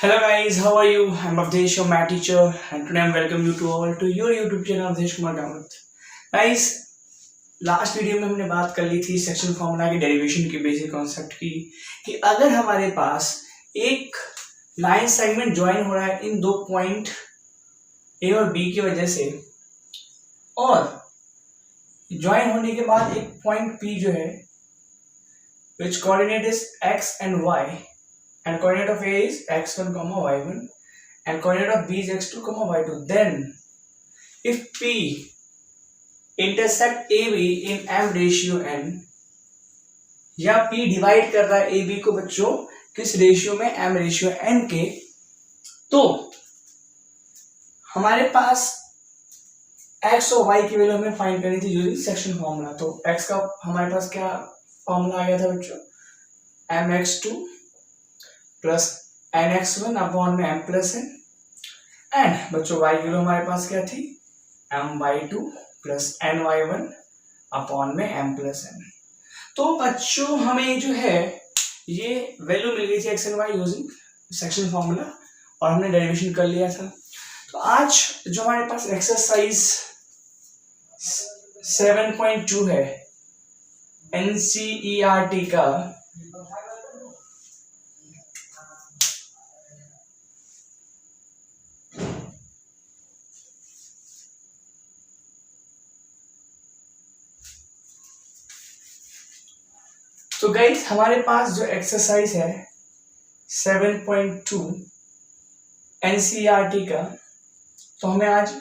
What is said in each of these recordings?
Hello guys, how are you? I'm Avdesh, your math teacher, and today I'm welcome you to all to your YouTube channel Avdesh Kumar Gamut. Guys, last video में हमने बात कर ली थी section formula के derivation के basic concept की कि अगर हमारे पास एक लाइन सेगमेंट ज्वाइन हो रहा है इन दो पॉइंट ए और बी की वजह से और ज्वाइन होने के बाद एक पॉइंट पी जो है which coordinate is x and y and coordinate of A is x1 comma y1 and coordinate of B is x2 comma y2. Then if P intersect AB in m ratio n या P divide कर रहा है AB को बच्चों किस ratio में m ratio n के, तो हमारे पास x और y की वैल्यू हमें फाइंड करनी थी यूजिंग सेक्शन फॉर्मूला। तो x का हमारे पास क्या फॉर्मूला आ गया था बच्चों, mx2 plus n x one upon में एम प्लस एन, एंड बच्चों वाई की वैल्यू हमारे पास क्या थी, m y two plus n y one upon में एम प्लस एन। तो बच्चों हमें जो है ये वैल्यू मिल गई थी x and y using section formula और हमने डेरिवेशन कर लिया था। तो आज जो हमारे पास एक्सरसाइज 7.2 है एनसीईआरटी का, तो गाइस हमारे पास जो एक्सरसाइज है 7.2 एनसीईआरटी का, तो हमें आज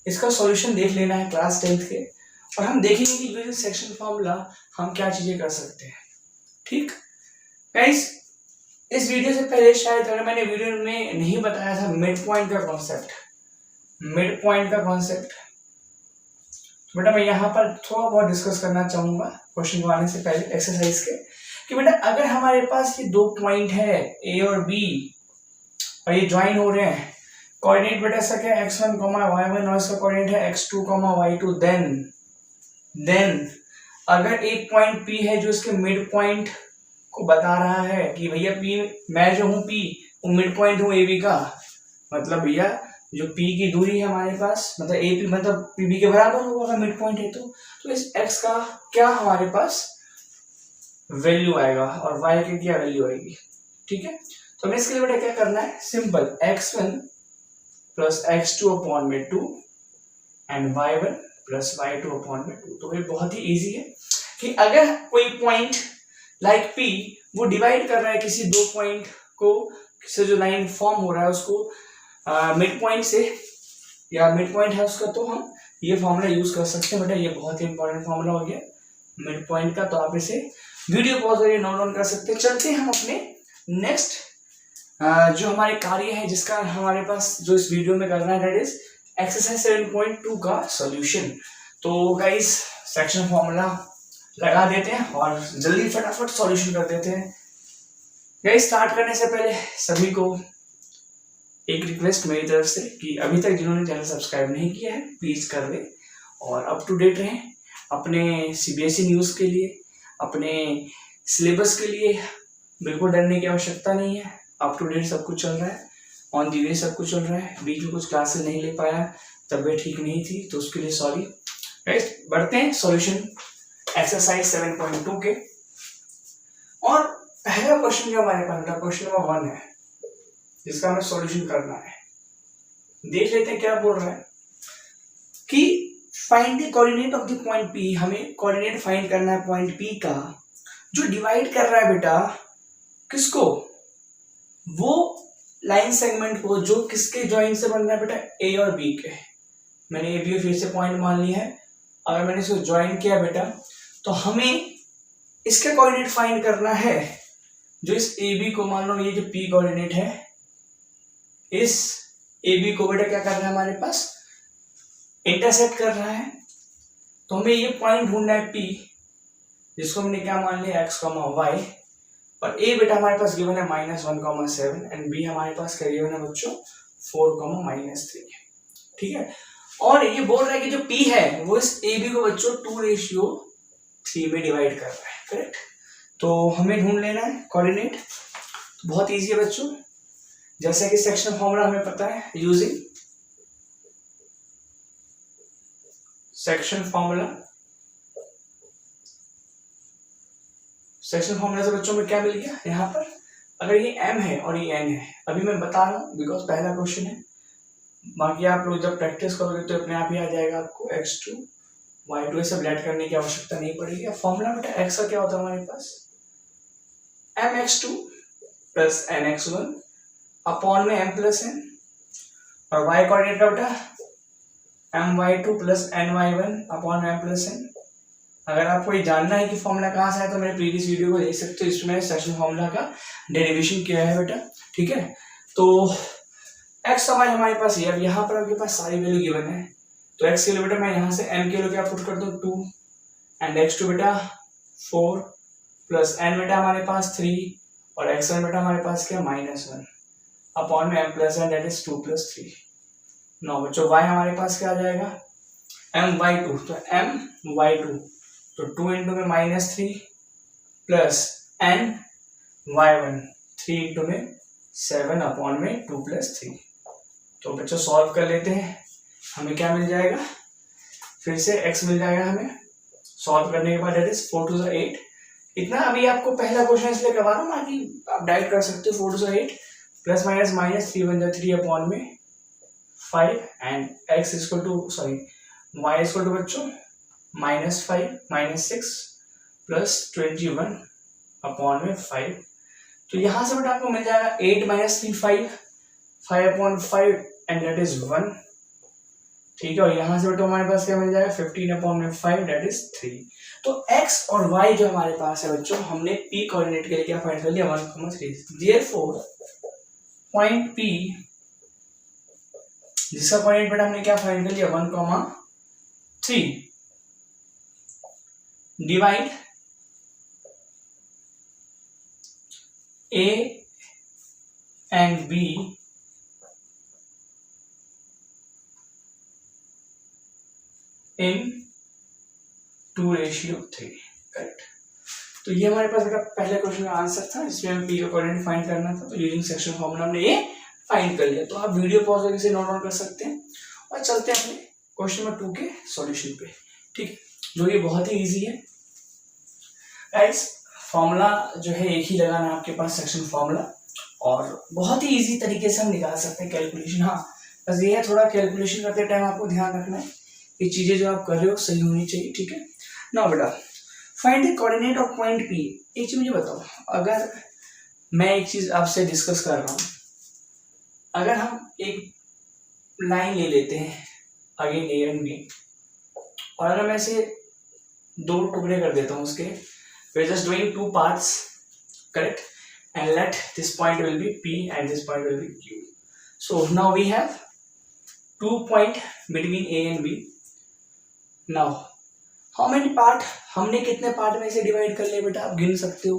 इसका सॉल्यूशन देख लेना है क्लास 10th के, और हम देखेंगे कि यूजिंग सेक्शन फॉर्मूला हम क्या चीजें कर सकते हैं। ठीक गाइस, इस वीडियो से पहले शायद अगर मैंने वीडियो में नहीं बताया था मिड पॉइंट का कॉन्सेप्ट, बेटा मैं यहाँ पर थोड़ा बहुत डिस्कस करना चाहूंगा क्वेश्चन को आने से पहले एक्सरसाइज के, कि बेटा अगर हमारे पास ये दो पॉइंट है ए और बी और ये ज्वाइन हो रहे हैं, कोऑर्डिनेट बेटा इसका क्या है x1 y1 और इसका कोऑर्डिनेट है x2 y2, देन अगर एक पॉइंट P है जो इसके मिड पॉइंट को बता रहा है कि भैया P, मैं जो हूँ P वो मिड पॉइंट हूँ AB का, मतलब भैया जो P की दूरी है हमारे पास, मतलब AP मतलब PB के बराबर होगा मिड पॉइंट है, तो इस x का क्या हमारे पास वैल्यू आएगा और y की क्या वैल्यू आएगी। ठीक है, तो हमें इसके लिए बेटा क्या करना है, simple x1 plus x2 upon में 2 and y1 plus y2 upon में 2। तो ये बहुत ही इजी है कि अगर कोई पॉइंट लाइक P वो डिवाइड कर रहा है किसी दो पॉइंट को, से जो लाइन फॉर्म हो रहा है उसको मिड पॉइंट से, या मिड पॉइंट है उसका, तो हम ये फॉर्मूला यूज कर सकते हैं। बेटा ये बहुत ही इंपॉर्टेंट फॉर्मूला हो गया मिड पॉइंट का, तो आप इसे वीडियो पॉज करके नोट डाउन कर सकते हैं। चलते हैं हम अपने नेक्स्ट जो हमारे कार्य है जिसका हमारे पास जो इस वीडियो में करना है, दैट इज एक्सरसाइज 7.2 का सॉल्यूशन। तो गाइस सेक्शन फॉर्मूला लगा देते हैं और जल्दी फटाफट सॉल्यूशन कर देते हैं। गाइस स्टार्ट करने से पहले सभी को एक रिक्वेस्ट मेरी तरफ से कि अभी तक जिन्होंने चैनल सब्सक्राइब नहीं किया है प्लीज कर ले और अप टू डेट रहें अपने सीबीएसई न्यूज़ के लिए, अपने सिलेबस के लिए। बिल्कुल डरने की आवश्यकता नहीं है, अप टू डेट सब कुछ चल रहा है, ऑन दी वे सब कुछ चल रहा है। बीच में कुछ क्लासेस नहीं ले पाया, तबीयत ठीक नहीं थी, तो उसके लिए सॉरी। गाइस बढ़ते हैं सॉल्यूशन एक्सरसाइज 7.2 के, और पहला क्वेश्चन जो हमारे पास क्वेश्चन नंबर 1 है जिसका हमें सॉल्यूशन करना है। देख लेते हैं क्या बोल रहा है कि find the coordinate of the point P। हमें कोऑर्डिनेट फाइंड करना है पॉइंट P का जो डिवाइड कर रहा है बेटा किसको, वो लाइन सेगमेंट को जो किसके जॉइंट से बन रहा है बेटा A और B के। मैंने A B फिर से पॉइंट मान लिया है, अगर मैंने इसको ज्वाइन किया बेटा तो हमें इसका कोऑर्डिनेट फाइंड करना है जो इस AB को, मान लो ये जो P कोऑर्डिनेट है, इस AB को बेटा क्या कर रहा है हमारे पास इंटरसेक्ट कर रहा है। तो हमें ये पॉइंट ढूंढना है P जिसको हमने क्या मान लिया x, y, और A बेटा हमारे पास गिवन है -1,7 एंड B हमारे पास क्या गिवन है बच्चों 4,-3। ठीक है, और ये बोल रहा है कि जो P है वो इस AB को बच्चों 2:3 में डिवाइड कर रहा है, करेक्ट। तो हमें ढूंढ लेना है कोऑर्डिनेट, तो बहुत इजी है बच्चों। जैसे कि सेक्शन फॉर्मूला हमें पता है, यूजिंग सेक्शन फॉर्मूला से बच्चों में क्या मिल गया यहाँ पर, अगर ये m है और ये n है, अभी मैं बता रहा हूँ बिकॉज पहला क्वेश्चन है, बाकी आप लोग जब प्रैक्टिस करोगे तो अपने आप ही आ जाएगा आपको x2 y2 सब ऐड करने की आवश्यकता नहीं पड़ेगी। अब फॉर्मूला बेटा x का क्या होता है हमारे पास, mx2 प्लस nx1 अपॉन में m प्लस n, और y कोऑर्डिनेट का बेटा my2 plus ny1 upon m plus n। अगर आपको ये जानना है कि फॉर्मूला कहाँ से है तो मेरे प्रीवियस वीडियो को देख सकते हो, इसमें सेक्शन फॉर्मूला का डेरिवेशन किया है बेटा, ठीक है। तो x का मान हमारे पास ये, अब यहाँ पर आपके पास सारी वैल्यू गिवन है, तो x के लिए बेटा मैं यहाँ से m के लिए क्या पुट कर दूँ 2 एंड x2 बेटा 4 प्लस n बेटा हमारे पास 3 और x1 बेटा हमारे पास क्या -1 अपॉन में m plus n that is 2 plus 3। No बच्चों y हमारे पास क्या आ जाएगा my2, तो my2 तो 2 इंटू में -3 प्लस n y1 3 इंटू में 7 अपॉन में 2 प्लस 3। तो बच्चों सॉल्व कर लेते हैं, हमें क्या मिल जाएगा, फिर से x मिल जाएगा हमें सॉल्व करने के बाद, दैट इज 4 टू 8। इतना अभी आपको पहला क्वेश्चन इसलिए करवा रहा हूँ ना कि आप डायरेक्ट कर सकते हो, 4 टू 8 प्लस माइनस 3 बन जाए 3 अपॉन में 5 and x equal to sorry y equal to बच्चों -5 -6 प्लस 21 अपॉन में 5। तो यहाँ से बेटा आपको मिल जाएगा 8 minus 3 5 upon 5 and that is 1, ठीक है। और यहाँ से बेटा हमारे पास क्या मिल जाएगा 15 अपॉन में 5 दैट इज 3। तो x और y जो हमारे पास है बच्चों, हमने p कोऑर्डिनेट के लिए क्या फाइंड कर लिया 1,3। देयरफॉर पॉइंट p जिसका कोऑर्डिनेट बेटा हमने क्या फाइंड कर लिया 1,3 divide a and b in 2:3, correct. तो ये हमारे पास बेटा पहले क्वेश्चन का आंसर था, इसमें हमें p का कोऑर्डिनेट फाइंड करना था, तो यूजिंग सेक्शन फॉर्मूला हमने ये फाइंड कर लिया। तो आप वीडियो पॉज करके इसे नोट डाउन कर सकते हैं और चलते हैं अपने क्वेश्चन नंबर 2 के सॉल्यूशन पे, ठीक है, जो ये बहुत ही इजी है गाइस। फॉर्मूला जो है एक ही लगाना है आपके पास सेक्शन फॉर्मूला, और बहुत ही इजी तरीके से हम निकाल सकते हैं कैलकुलेशन। हाँ बस ये है थोड़ा कैलकुलेशन करते टाइम आपको ध्यान रखना है कि चीजें जो आप कर रहे हो सही होनी चाहिए, ठीक है ना बेटा। Find the coordinate of point P। एक चीज मुझे बताओ, अगर मैं एक चीज आपसे डिस्कस कर रहा हूँ, अगर हम एक लाइन ले लेते हैं अगेन A एंड B, और अगर मैं इसे 2 टुकड़े कर देता हूँ उसके, we're just doing 2 parts, correct, and let this point will be P and this point will be Q. So now we have 2 points between A and B. Now how many part, हमने कितने part में इसे divide कर लिया बेटा, आप गिन सकते हो,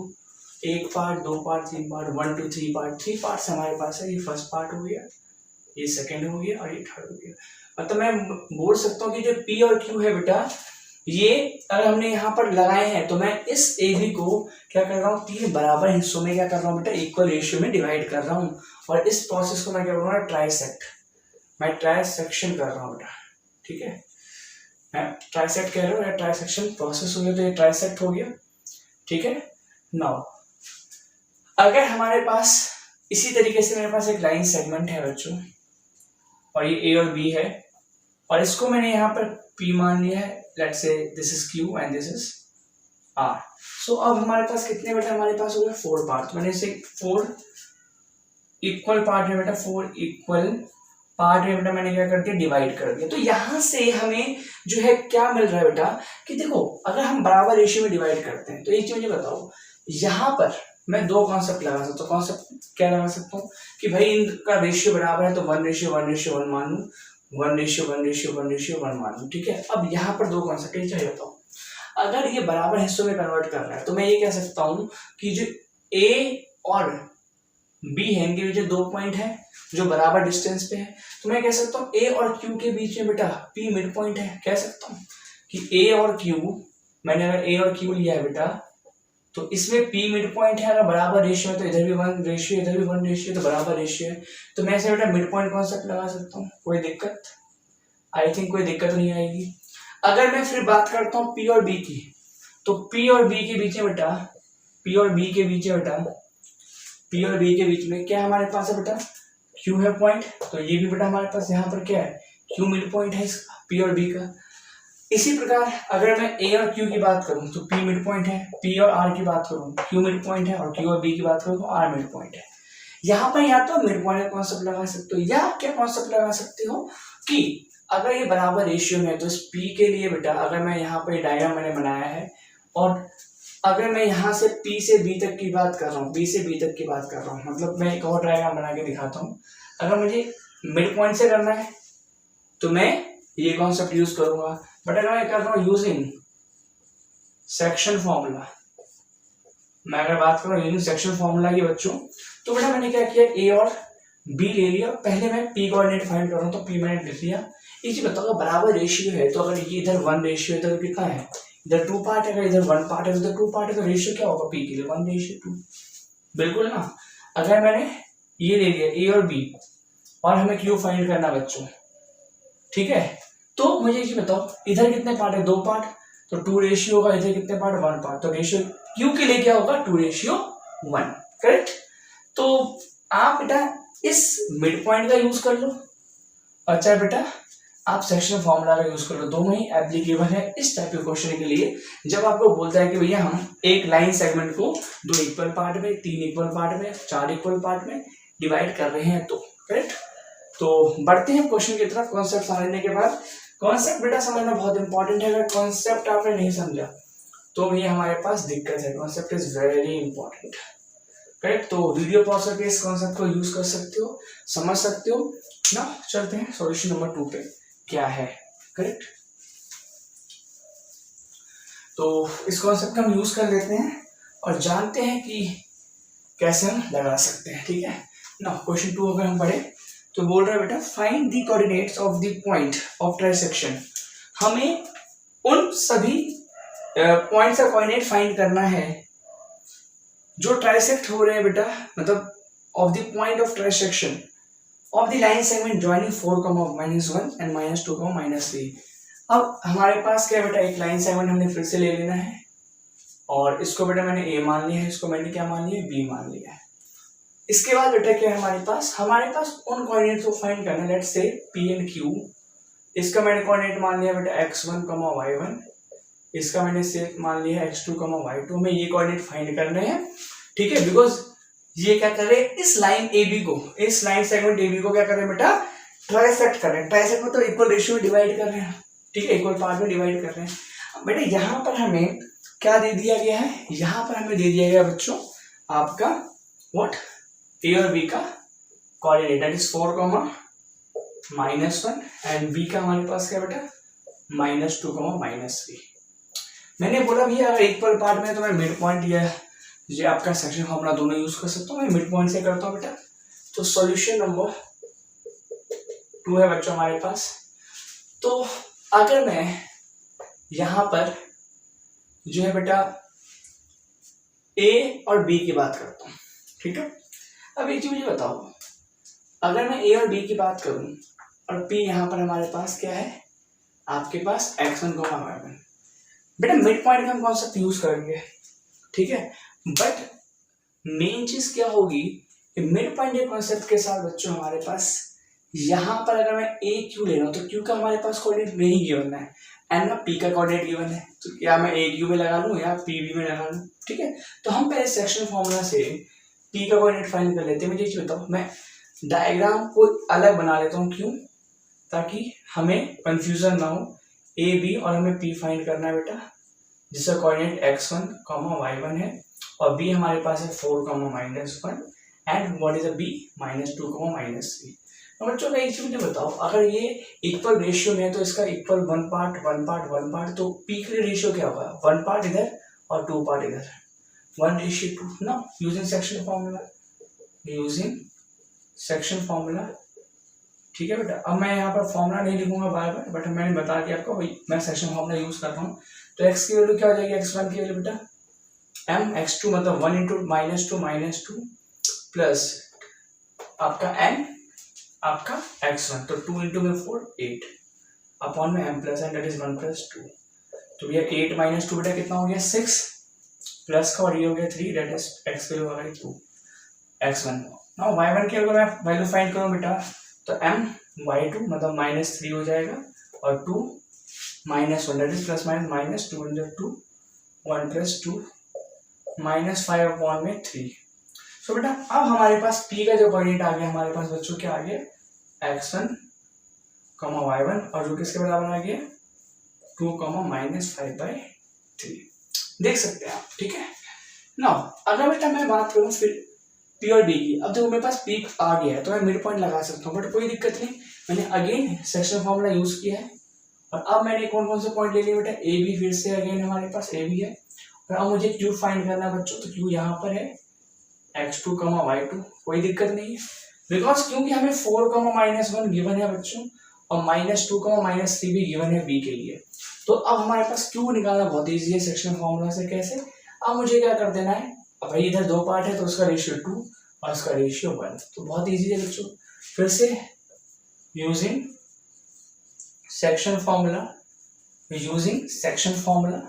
1 part 2 part 3 part 1 2 3 part, 3 parts हमारे पास है। ये फर्स्ट पार्ट हो गया, ये सेकंड हो गया और ये थर्ड हो गया। मतलब मैं बोल सकता हूँ कि जो P और Q है बेटा, ये अगर हमने यहाँ पर लगाए हैं तो मैं इस AB को क्या कर रहा हूँ 3 बराबर हिस्सों में क्या कर रहा हूँ बेटा, इक्वल रेशियो में डिवाइड कर रहा हूँ, और इस प्रोसेस को मैं क्या करूँगा ट्राइसेक्ट, मैं ट्राइसेक्शन कर रहा हूँ बेटा, ठीक है, मैं ट्राइसेक्ट कह रहा हूँ, ट्राइसेक्शन प्रोसेस हो गया, तो ये ट्राइसेक्ट हो गया, ठीक है। नाउ अगर हमारे पास इसी तरीके से मेरे पास एक लाइन सेगमेंट है बच्चों, और ये A और B है, और इसको मैंने यहाँ पर P मान लिया है, let's say this is Q and this is R। सो अब हमारे पास कितने बेटा, हमारे पास हो गए 4 पार्ट, मैंने इसे 4 इक्वल पार्ट में बेटा, 4 इक्वल पार्ट में बेटा मैंने क्या कर दिया, डिवाइड कर दिया। तो यहाँ से हमें जो है क्या मिल रहा है बेटा, कि देखो अगर हम बराबर रेशियो में डिवाइड करते हैं तो एक चीज मुझे बताओ, यहाँ पर मैं 2 कॉन्सेप्ट लगा सकता हूँ। कॉन्सेप्ट क्या लगा सकता हूँ कि भाई इनका रेशियो बराबर है तो 1:1:1 मान लूँ, 1:1:1:1 मान लूँ, ठीक है। अब यहाँ पर 2 कॉन्सेप्ट ही चाहिए बताओ, अगर ये बराबर हिस्सों में कन्वर्ट कर रहा है तो मैं ये कह सकता हूँ कि जो A और B है, इनके बीच 2 पॉइंट है जो बराबर डिस्टेंस पे है, तो मैं कह सकता हूँ A और Q के बीच में बेटा P मिड पॉइंट है। कह सकता हूँ कि A और Q, मैंने अगर A और Q लिया है बेटा, तो इसमें P मिड पॉइंट है, अगर बराबर रेशियो है तो इधर भी 1 रेशियो, इधर भी 1 रेशियो, तो बराबर रेशियो है, तो मैं इसे बेटा मिड पॉइंट कॉन्सेप्ट लगा सकता हूँ। कोई दिक्कत? आई थिंक कोई दिक्कत नहीं आएगी। अगर मैं फिर बात करता हूँ P और B की, तो P और B के बीच में बेटा, P और B के बीच में बेटा, P और B के बीच में क्या हमारे पास है बेटा, Q है पॉइंट, तो ये भी बेटा हमारे पास यहाँ पर क्या है, Q मिड पॉइंट है इसका, P और B का। इसी प्रकार अगर मैं A और Q की बात करूं तो P मिड पॉइंट है, P और R की बात करूं Q मिड पॉइंट है, और Q और B की बात करूं तो R मिड पॉइंट है। यहाँ पर या तो मिड पॉइंट का कॉन्सेप्ट लगा सकते हो, या क्या कॉन्सेप्ट लगा सकते हो कि अगर ये बराबर रेशियो में है तो इस P के लिए बेटा, अगर मैं यहाँ पर डायग्राम मैंने बनाया है, और अगर मैं यहाँ से P से B तक की बात कर रहा हूँ, B से B तक की बात कर रहा हूँ, मतलब मैं एक और डायग्राम बना के दिखाता हूँ। अगर मुझे मिड पॉइंट से करना है तो मैं ये कॉन्सेप्ट यूज करूंगा, बट अगर मैं कर रहा हूँ यूजिंग सेक्शन फॉर्मूला, मैं अगर बात करूँ यूजिंग सेक्शन फॉर्मूला की बच्चों, तो बेटा मैंने क्या किया, A और B ले लिया, पहले मैं P कोऑर्डिनेट फाइंड कर रहा हूँ तो P मैंने लिख लिया। ये चीज बताओ, बराबर रेशियो है तो अगर ये इधर 1 रेशियो है तो कितना है, इधर 2 पार्ट है, अगर इधर 1 पार्ट है तो इधर 2 पार्ट है, तो रेशियो क्या होगा P के लिए 1:2, बिल्कुल ना। अगर मैंने ये ले लिया A और B, और हमें Q फाइंड करना बच्चों, ठीक है, तो मुझे ये बताओ इधर कितने पार्ट है, 2 पार्ट, तो 2 रेशियो होगा, इधर कितने पार्ट, 1 पार्ट, तो रेशियो Q के लिए क्या होगा 2:1, करेक्ट। तो आप बेटा इस मिड पॉइंट का यूज कर लो, अच्छा बेटा आप सेक्शन फॉर्मूला का यूज कर लो, दोनों ही एप्लीकेबल है इस टाइप के क्वेश्चन के लिए। जब आपको बोलता है कि भैया हम एक लाइन सेगमेंट को 2 इक्वल पार्ट में, 3 इक्वल पार्ट में, 4 इक्वल पार्ट में डिवाइड कर रहे हैं, तो करेक्ट। तो बढ़ते हैं क्वेश्चन की तरफ। कॉन्सेप्ट समझने के बाद, कॉन्सेप्ट बेटा समझना बहुत इंपॉर्टेंट है, अगर कॉन्सेप्ट आपने नहीं समझा तो ये हमारे पास दिक्कत है। Concept is very important, correct. तो वीडियो पॉज करके इस कॉन्सेप्ट को यूज कर सकते हो, समझ सकते हो ना। चलते हैं सॉल्यूशन नंबर 2 पे, क्या है, करेक्ट। तो इस कॉन्सेप्ट का हम यूज कर लेते हैं और जानते हैं कि कैसे हम लगा सकते हैं, ठीक है ना। क्वेश्चन 2 अगर हम पढ़े तो बोल रहा है बेटा find the coordinates of the point of trisection. हमें उन सभी पॉइंट्स का कोऑर्डिनेट फाइंड करना है जो ट्राइसेक्ट हो रहे हैं बेटा, मतलब of the point of trisection of the line segment joining 4,-1 and -2,-3। अब हमारे पास क्या है बेटा, एक लाइन सेगमेंट हमने फिर से ले लेना है, और इसको बेटा मैंने A मान लिया है, इसको मैंने क्या मान लिया है, B मान लिया है। इसके बाद बेटा क्या है हमारे पास उन कोऑर्डिनेट्स को फाइंड करना है, let's say P and Q। इसका मैंने कोऑर्डिनेट मान लिया बेटा x1, y1, इसका मैंने से मान लिया है x2, y2। हमें ये कोऑर्डिनेट फाइंड करने हैं, ठीक है, बिकॉज ये क्या कर रहे हैं, इस लाइन AB को, इस लाइन सेगमेंट AB को क्या कर रहे हैं बेटा, ट्राइसेक्ट कर रहे हैं। ट्राइसेक्ट मतलब इक्वल रेशियो में डिवाइड कर रहे हैं, ठीक है, इक्वल पार्ट में डिवाइड कर रहे हैं। बेटा यहाँ पर हमें क्या दे दिया गया है, यहाँ पर हमें दे दिया गया बच्चों आपका व्हाट, A और B का coordinate, that is 4,-1 and B का हमारे पास क्या बेटा -2,-3। मैंने बोला भैया अगर इक्वल पार्ट में तो मैं मिड पॉइंट या ये आपका सेक्शन फॉर्मूला दोनों यूज कर सकता हूँ, मैं मिड पॉइंट से करता हूँ बेटा। तो सॉल्यूशन नंबर 2 है बच्चों हमारे पास। तो अगर मैं यहाँ पर जो है बेटा A और B की बात करता हूँ, ठीक है। अब एक चीज मुझे बताओ, अगर मैं A और B की बात करूं और P यहाँ पर हमारे पास क्या है, आपके पास x1, y1, बेटा मिड पॉइंट का हम कॉन्सेप्ट यूज करेंगे, ठीक है। बट मेन चीज क्या होगी कि मिड पॉइंट के कॉन्सेप्ट के साथ बच्चों हमारे पास यहाँ पर अगर मैं AQ ले रहा हूँ तो Q का हमारे पास कोऑर्डिनेट नहीं गिवन है एंड ना P का कोऑर्डिनेट गिवन है, तो क्या मैं AQ में लगा लूँ या PB में लगा लूँ, ठीक है। तो हम पहले सेक्शन फॉर्मूला से P का कोऑर्डिनेट फाइंड कर लेते हैं। मुझे ये बताओ, मैं डायग्राम को अलग बना लेता हूँ, क्यों, ताकि हमें कंफ्यूजन ना हो। A B और हमें P फाइंड करना है बेटा, जिसका कोऑर्डिनेट x1, y1 है, और B हमारे पास है 4,-1 एंड व्हाट इज B -2,-3। तो बच्चों का एक चीज मुझे बताओ, अगर ये इक्वल रेशियो में है तो इसका इक्वल 1 पार्ट 1 पार्ट 1 पार्ट, तो P के लिए रेशियो क्या होगा, 1 पार्ट इधर और 2 पार्ट इधर, 1:2 ना, using section formula, using section formula, ठीक है बेटा। अब मैं यहाँ पर फॉर्मूला नहीं लिखूंगा बार बार, बट मैंने बता दिया आपको भाई मैं सेक्शन फॉर्मूला यूज कर रहा हूँ। तो x की वैल्यू क्या हो जाएगी, x1 की वैल्यू बेटा m x2 मतलब 1 इंटू -2 प्लस आपका n आपका x1, तो 2 इंटू में 4 8 अपॉन में m plus n, that is 1 plus 2। तो भैया 8 माइनस 2 बेटा कितना हो गया 6 प्लस का, और ये हो गया 3, दैट इज x वैल्यू आ गई 2 x1। नाउ y1 की अगर मैं वैल्यू फाइंड करूँ बेटा तो m y2 मतलब -3 हो जाएगा और 2 -1, that is plus minus -2 into 2 1 plus 2 -5 upon में 3। सो बेटा अब हमारे पास p का जो कोऑर्डिनेट आ गया हमारे पास बच्चों क्या आ गया x1, y1, और जो किसके बराबर आ गया 2, -5/3। देख सकते हैं आप, ठीक है। नाउ अगर बेटा मैं बात करूं फिर p और b की, अब देखो मेरे पास p आ गया है तो मैं मिड पॉइंट लगा सकता हूँ, बट कोई दिक्कत नहीं, मैंने अगेन सेक्शन फॉर्मूला यूज किया है। और अब मैंने कौन कौन से पॉइंट ले लिए बेटा, a b, फिर से अगेन हमारे पास a b है, और अब मुझे q फाइंड करना है बच्चों, तो q यहाँ पर है x2, y2, कोई दिक्कत नहीं है बिकॉज क्योंकि हमें 4, -1 गिवन है बच्चों, और -2, -3 भी गिवन है b के लिए। तो अब हमारे पास q निकालना बहुत इजी है सेक्शन फॉर्मूला से। कैसे, अब मुझे क्या कर देना है, अब भाई इधर 2 पार्ट है तो उसका रेशियो 2 और उसका रेशियो 1, तो बहुत इजी है बच्चों। फिर से यूजिंग सेक्शन फॉर्मूला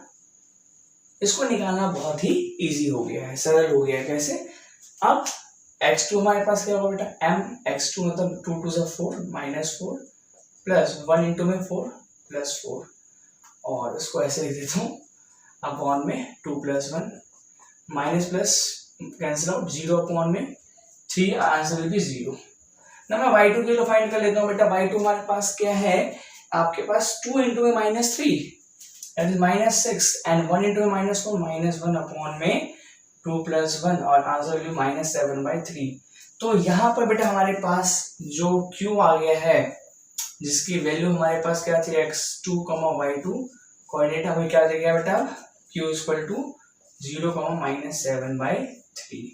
इसको निकालना बहुत ही इजी हो गया है, सरल हो गया है। कैसे, अब x2 हमारे पास क्या होगा बेटा, m x2 मतलब 2 2 से 4 -4 प्लस 1 इंटू में 4 प्लस 4, और इसको ऐसे लिख देता हूँ अपॉन में 2 plus 1 minus plus cancel out 0 upon में 3, आंसर विल बी 0। ना मैं y2 के लिए फाइंड कर लेता हूँ बेटा, y2 हमारे पास क्या है आपके पास 2 इंटू में -3 that is -6 and 1 into -1 upon में 2 प्लस 1, और आंसर विल बी -7/3। तो यहाँ पर बेटा हमारे पास जो q आ गया है जिसकी वैल्यू हमारे पास क्या थी x2, y2, कोऑर्डिनेट हमें क्या दे गया बेटा q इक्वल टू 0, -7/3।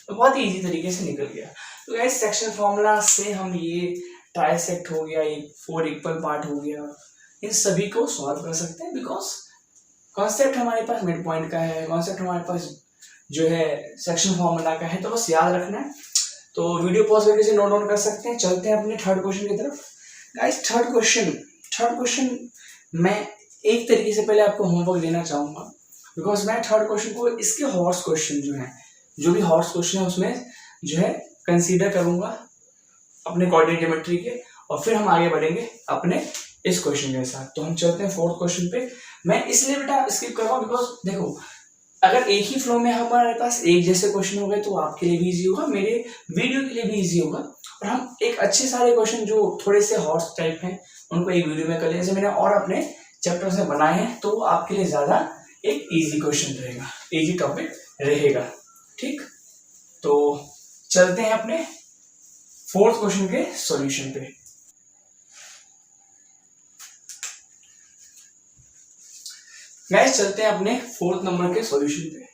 तो बहुत ही इजी तरीके से निकल गया। तो गाइस सेक्शन फॉर्मूला से हम ये ट्राइसेक्ट हो गया, ये 4 इक्वल पार्ट हो गया, इन सभी को सॉल्व कर सकते हैं बिकॉज कॉन्सेप्ट हमारे पास मिड पॉइंट का है, कॉन्सेप्ट हमारे पास जो है सेक्शन फॉर्मूला का है, तो बस याद रखना है। तो वीडियो पॉज करके नोट डाउन कर सकते हैं। चलते हैं अपने थर्ड क्वेश्चन की तरफ। गाइस थर्ड क्वेश्चन मैं एक तरीके से पहले आपको होमवर्क देना चाहूंगा बिकॉज मैं थर्ड क्वेश्चन को इसके हॉर्स क्वेश्चन जो भी हॉर्स क्वेश्चन है उसमें जो है कंसीडर करूंगा अपने कोऑर्डिनेट ज्योमेट्री के, और फिर हम आगे बढ़ेंगे अपने इस क्वेश्चन के साथ। तो हम चलते हैं फोर्थ क्वेश्चन पे। मैं इसलिए बेटा स्किप कर रहा हूँ बिकॉज देखो अगर एक ही फ्लो में हमारे पास एक जैसे क्वेश्चन हो गए तो आपके लिए भी इजी होगा, मेरे वीडियो के लिए भी इजी होगा, और हम एक अच्छे सारे क्वेश्चन जो थोड़े से हॉर्स टाइप हैं उनको एक वीडियो में कर लें, जैसे मैंने और अपने चैप्टर में बनाए हैं, तो आपके लिए ज्यादा एक इजी क्वेश्चन रहेगा, इजी टॉपिक रहेगा। ठीक, तो चलते हैं अपने फोर्थ क्वेश्चन के सॉल्यूशन पे। गाइस चलते हैं अपने फोर्थ नंबर के सॉल्यूशन पे,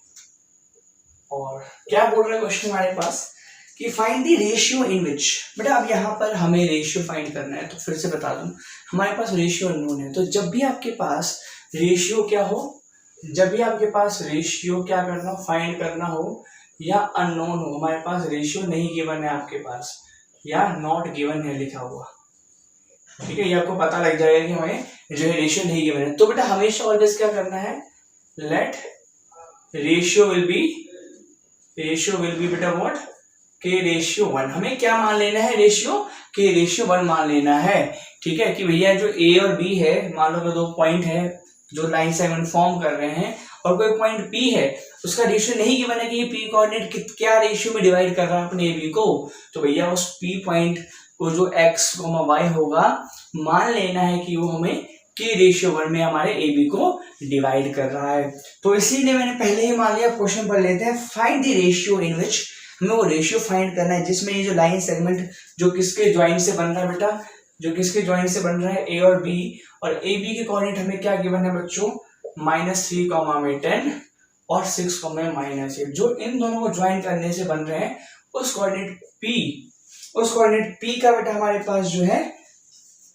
और क्या बोल रहा है क्वेश्चन हमारे पास कि फाइंड द रेशियो इन विच। बेटा अब यहाँ पर हमें रेशियो फाइंड करना है, तो फिर से बता दूं हमारे पास रेशियो अननोन है। तो जब भी आपके पास रेशियो क्या हो, जब भी आपके पास रेशियो क्या करना हो, फाइंड करना हो या अननोन हो, हमारे पास रेशियो नहीं गिवन है आपके पास या नॉट गिवन है लिखा हुआ, ठीक है, ये आपको पता लग जाएगा कि हमें जो है रेशियो नहीं गिवन है। तो बेटा हमेशा ऑलवेज क्या करना है, लेट रेशियो विल बी बेटा व्हाट, के रेशियो 1। हमें क्या मान लेना है, रेशियो के रेशियो 1 मान लेना है। ठीक है, कि भैया जो ए और बी है, मान लो 2 पॉइंट है जो लाइन सेगमेंट फॉर्म कर रहे हैं, और कोई पॉइंट पी है उसका रेशियो नहीं गिवन है कि ये पी कोऑर्डिनेट क्या रेशियो में डिवाइड कर रहा है अपने ए बी को, तो भैया उस पी पॉइंट को जो x, y होगा मान लेना है कि वो हमें के रेशियो 1 में हमारे ए बी को डिवाइड कर रहा है। तो इसीलिए मैंने पहले ही मान लिया। क्वेश्चन पढ़ लेते हैं, फाइंड द रेशियो इन विच, हमें वो रेशियो फाइंड करना है जिसमें ये जो लाइन सेगमेंट जो किसके ज्वाइंट से बन रहा है बेटा, जो किसके ज्वाइंट से बन रहा है, ए और बी, और ए बी के कोऑर्डिनेट हमें क्या गिवन है बच्चों, -3, में 10 और 6, -8, जो इन दोनों को ज्वाइन करने से बन रहे हैं उस कोऑर्डिनेट पी का बेटा हमारे पास जो है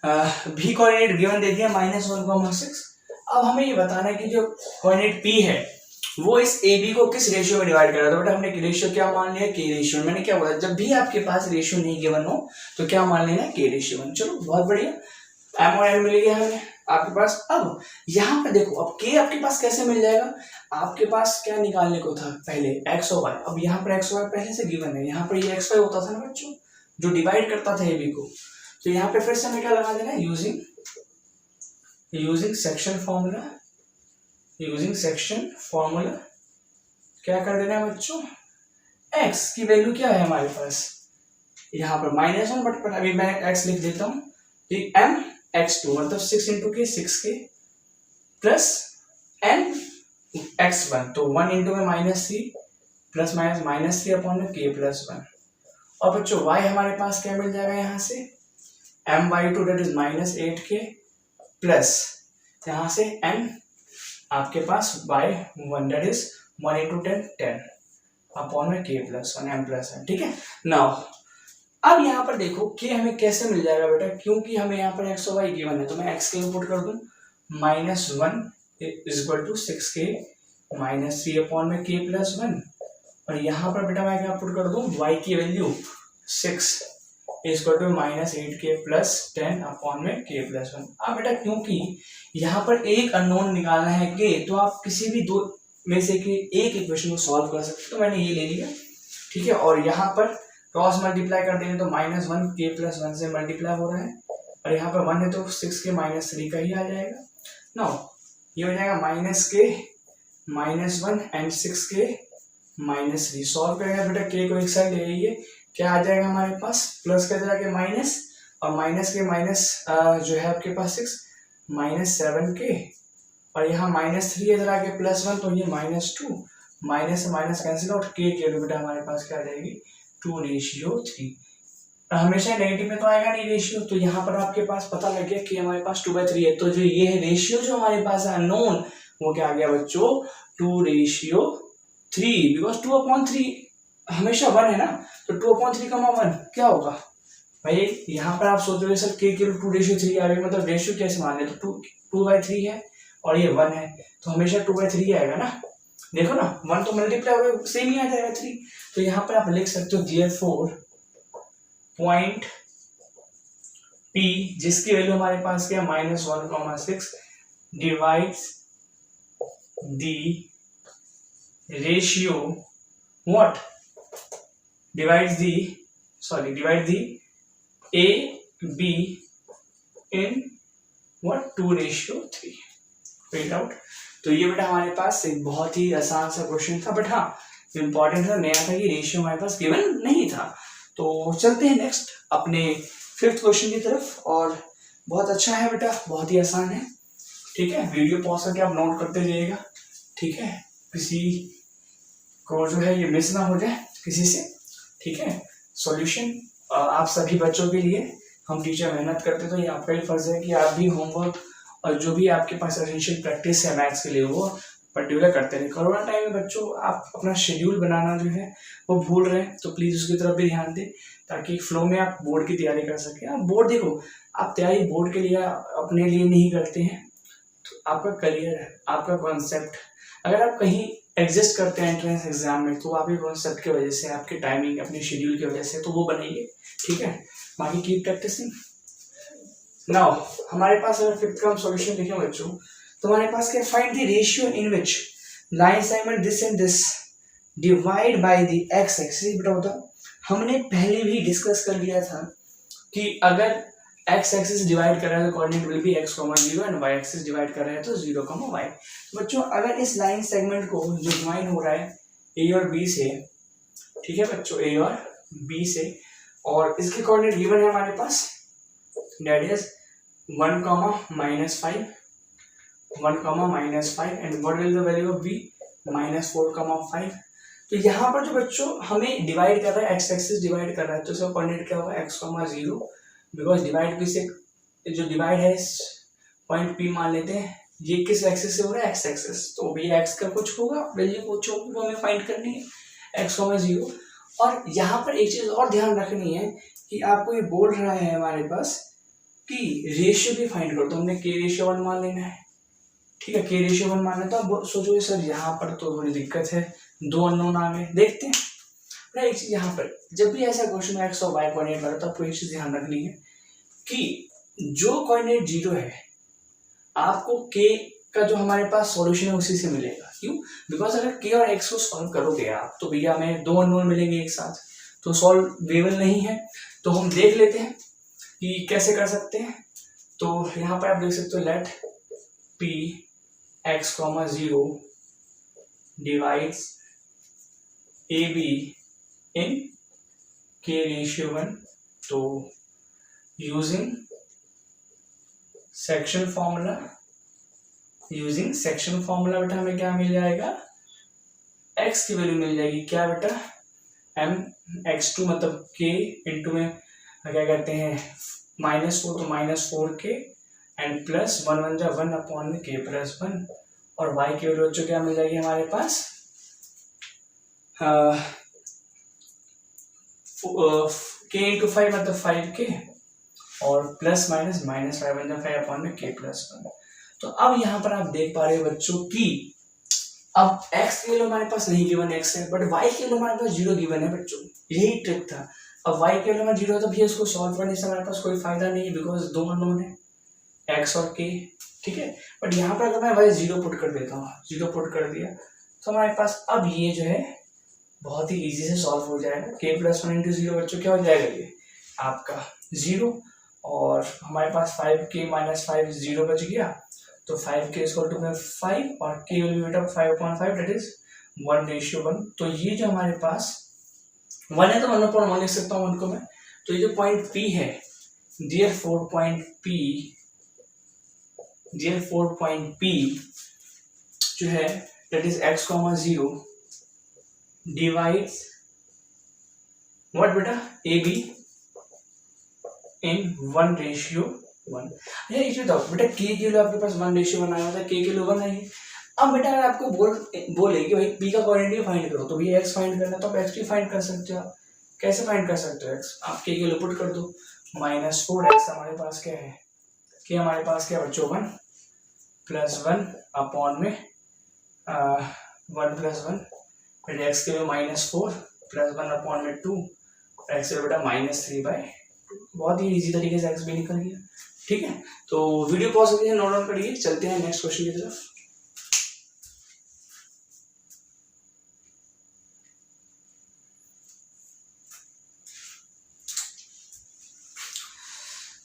भी कोऑर्डिनेट गिवन दे दिया -1, 6। अब हमें ये बताना है कि जो कोऑर्डिनेट पी है वो इस ए बी को किस रेशियो में डिवाइड कर रहा था। बेटा हमने रेशियो क्या मान लिया, के रेशियो। मैंने क्या बोला, जब भी आपके पास रेशियो नहीं गिवन हो तो क्या मान लेना, के रेशियो 1। चलो बहुत बढ़िया, एम और एन मिल गया हमें आपके पास। अब यहाँ पे देखो, अब के आपके पास कैसे मिल जाएगा, आपके पास क्या निकालने को था पहले, एक्स और वाई। अब यहाँ पर एक्स और वाई पहले से गिवन है, यहाँ पर ये एक्स वाई होता था ना बच्चों, जो डिवाइड करता था ए बी को। तो यहाँ पे फिर से हमें क्या लगा देना, यूजिंग सेक्शन फॉर्मूला, क्या कर देना है बच्चों, x की वैल्यू क्या है हमारे पास यहाँ पर -1, बट अभी मैं x लिख देता हूँ, m x2 मतलब 6 इंटू के 6k प्लस n x1, तो 1 इंटू में -3 प्लस माइनस -3 अपॉन में k प्लस 1। और बच्चों y हमारे पास क्या मिल जाएगा यहाँ से, m/2 that is -8k plus यहाँ से n आपके पास y1 that is 1 into 10 upon में k प्लस 1 m प्लस 1। ठीक है, नाउ अब यहाँ पर देखो k हमें कैसे मिल जाएगा बेटा, क्योंकि हमें यहाँ पर x और y गिवन है, तो मैं x के इनपुट कर दूं, -1 is equal to 6k -3 upon में k प्लस 1। और यहाँ पर बेटा मैं क्या पुट कर दूं, y की value 6 is equal to -8k plus 10 upon में k प्लस 1। अब बेटा क्योंकि यहाँ पर एक अननोन निकालना है k, तो आप किसी भी दो में से के एक इक्वेशन को सॉल्व कर सकते, तो मैंने ये ले लिया। ठीक है, और यहाँ पर क्रॉस मल्टीप्लाई कर देंगे तो -1 k प्लस 1 से मल्टीप्लाई हो रहा है, और यहाँ पर 1 है तो 6k -3 का ही आ जाएगा। नाउ ये हो जाएगा -k -1 एंड 6k -3। सॉल्व करेंगे बेटा, k को एक साइड ले लीजिए, क्या आ जाएगा हमारे पास, प्लस का जाके माइनस, और माइनस के माइनस जो है आपके पास 6 -7k, और यहाँ -3 इधर आके +1, तो ये -2, माइनस से माइनस कैंसिल आउट, k की वैल्यू बेटा हमारे पास क्या आ जाएगी 2:3। हमेशा नेगेटिव में तो आएगा नहीं रेशियो, तो यहाँ पर आपके पास पता लग गया कि हमारे पास 2/3 है, तो जो ये है रेशियो जो हमारे पास है अननोन, वो क्या आ गया बच्चों 2:3, बिकॉज 2/3 हमेशा 1 है ना, तो 2/3 का 1 क्या होगा भाई। यहाँ पर आप सोचोगे सर k की 2:3 आ गई, मतलब रेशियो कैसे मान ले, तो 2/3 है और ये 1 है, तो हमेशा 2/3 आएगा ना। देखो ना 1 तो मल्टीप्लाई हो सेम ही आ जाएगा 3, तो यहाँ पर आप लिख सकते हो therefore पॉइंट P जिसकी वैल्यू हमारे पास क्या -1,6 divides the ratio what, divide the A B in what 2:3। Figure out. तो ये बेटा हमारे पास एक बहुत ही आसान सा क्वेश्चन था, बट हाँ इंपॉर्टेंट था, नया था कि रेशियो हमारे पास गिवन नहीं था। तो चलते हैं नेक्स्ट अपने 5th क्वेश्चन की तरफ, और बहुत अच्छा है बेटा, बहुत ही आसान है। ठीक है, वीडियो पॉज करके आप नोट करते जाइएगा। ठीक है, किसी को जो है ये मिस ना हो जाए किसी से। ठीक है, सॉल्यूशन आप सभी बच्चों के लिए हम टीचर मेहनत करते, तो ये आपका ही फर्ज है कि आप भी होमवर्क और जो भी आपके पास एसेंशियल प्रैक्टिस है मैथ्स के लिए वो पर्टिकुलर करते रहे। कोरोना टाइम में बच्चों आप अपना शेड्यूल बनाना जो है वो भूल रहे हैं, तो प्लीज़ उसकी तरफ भी ध्यान दें, ताकि फ्लो में आप बोर्ड की तैयारी कर सकें। आप बोर्ड देखो, आप तैयारी बोर्ड के लिए अपने लिए नहीं करते हैं, तो आपका करियर है, आपका कॉन्सेप्ट अगर आप कहीं एग्जिस्ट करते हैं एंट्रेंस एग्जाम में, तो आपके कॉन्सेप्ट की वजह से, आपके टाइमिंग, अपने शेड्यूल की वजह से, तो वो बनाइए। ठीक है, बाकी कीप प्रैक्टिसिंग। नाउ हमारे पास अगर 5th का हम सॉल्यूशन देखें बच्चों, तो हमारे पास क्या, find the ratio in which line segment this and this divide by the x axis. बेटा होता हमने पहले भी डिस्कस कर लिया था कि अगर एक्स एक्सिस डिवाइड कर रहा है तो coordinate will be x, 0 and y axis divide कर रहा है तो 0, y। तो बच्चों अगर इस लाइन सेगमेंट को जो डिवाइड हो रहा है a और b से, ठीक है बच्चों, a और b से, और इसके कोऑर्डिनेट गिवन है हमारे पास, that is 1, -5, 1, -5 and what will the value of b, -4, 5। तो यहाँ पर जो बच्चों हमें डिवाइड कर रहा है, एक्स एक्सिस डिवाइड कर रहा है, तो इसका कोऑर्डिनेट क्या होगा x, 0, बिकॉज डिवाइड p से जो डिवाइड है पॉइंट p मान लेते हैं, ये किस एक्सिस से हो रहा है, x एक्सिस, तो भैया x का कुछ होगा, वैल्यू कुछ होगी, वो हमें फाइंड करनी है x, 0। और यहाँ पर एक चीज और ध्यान रखनी है कि आपको ये बोल रहा है हमारे पास कि रेशियो भी फाइंड करो, तो हमने k रेशियो 1 मान लेना है। ठीक है, के रेशियो 1 माने तो अब सोचोगे सर यहाँ पर तो थोड़ी दिक्कत है, 2 अननोन आ गए। देखते हैं एक चीज, यहाँ पर जब भी ऐसा क्वेश्चन एक्स और वाई कोऑर्डिनेट लगा तो आपको एक चीज ध्यान रखनी है कि जो कोऑर्डिनेट 0 है आपको के का जो हमारे पास सॉल्यूशन है उसी से मिलेगा। क्यों? बिकॉज अगर के और एक्स को सॉल्व करोगे आप तो भैया हमें 2 अननोन मिलेंगे एक साथ, तो सॉल्वेबल नहीं है। तो हम देख लेते हैं कि कैसे कर सकते हैं। तो यहाँ पर आप देख सकते हो let P x comma 0 divides A B in k ratio 1। तो यूजिंग सेक्शन फॉर्मूला बेटा हमें क्या मिल जाएगा, x की वैल्यू मिल जाएगी क्या बेटा, m x2 मतलब k इंटू में क्या कहते हैं -4 तो -4k एंड प्लस 1 1 जा 1 अपॉन में k प्लस 1 और y की वैल्यू जो क्या मिल जाएगी हमारे पास k इंटू 5 मतलब 5k और प्लस माइनस -5 1 जा 5 अपॉन में k प्लस 1। तो अब यहाँ पर आप देख पा रहे हो बच्चों कि अब x की वैल्यू हमारे पास नहीं गिवन x है, बट y की वैल्यू हमारे पास 0 गिवन है बच्चों, यही ट्रिक था। अब y की वैल्यू 0 तो भैया इसको सॉल्व करने से हमारे पास कोई फायदा नहीं है, बिकॉज 2 अननोन है x और k, ठीक है। बट यहाँ पर अगर मैं y 0 पुट कर देता हूँ, 0 पुट कर दिया तो हमारे पास अब ये जो है बहुत ही इजी से सॉल्व हो जाएगा। k प्लस 1 इंटू 0 बच्चों क्या हो जाएगा, ये आपका 0 और हमारे पास 5k माइनस 5 0 बच गया, तो 5k इक्वल टू 5 और k विल बी बेटा 5/5 दैट इज 1:1। तो ये जो हमारे पास 1 है तो 1/1 लिख सकता हूँ 1 को मैं। तो ये जो पॉइंट P है, therefore पॉइंट P जो है that is x, 0 divides what बेटा AB इन 1:1। ये बताओ बेटा k की वैल्यू आपके पास 1:1 आया था, k की वैल्यू 1 आई। अब बेटा अगर आपको बोले कि भाई p का कोऑर्डिनेट फाइंड करो, तो भैया x फाइंड करना तो आप x भी फाइंड कर सकते हो। कैसे फाइंड कर सकते हो x, आप k की वैल्यू पुट कर दो, -4x हमारे पास क्या है, k हमारे पास क्या बच्चों 1 प्लस 1 अपॉन में 1 प्लस 1 फिर x के लिए -4 प्लस 1 अपॉन में 2 x के बेटा -3/2। बहुत ही इजी तरीके से x भी निकल गया, ठीक है। तो वीडियो पॉज करके नोट डाउन करिए, चलते हैं नेक्स्ट क्वेश्चन की तरफ।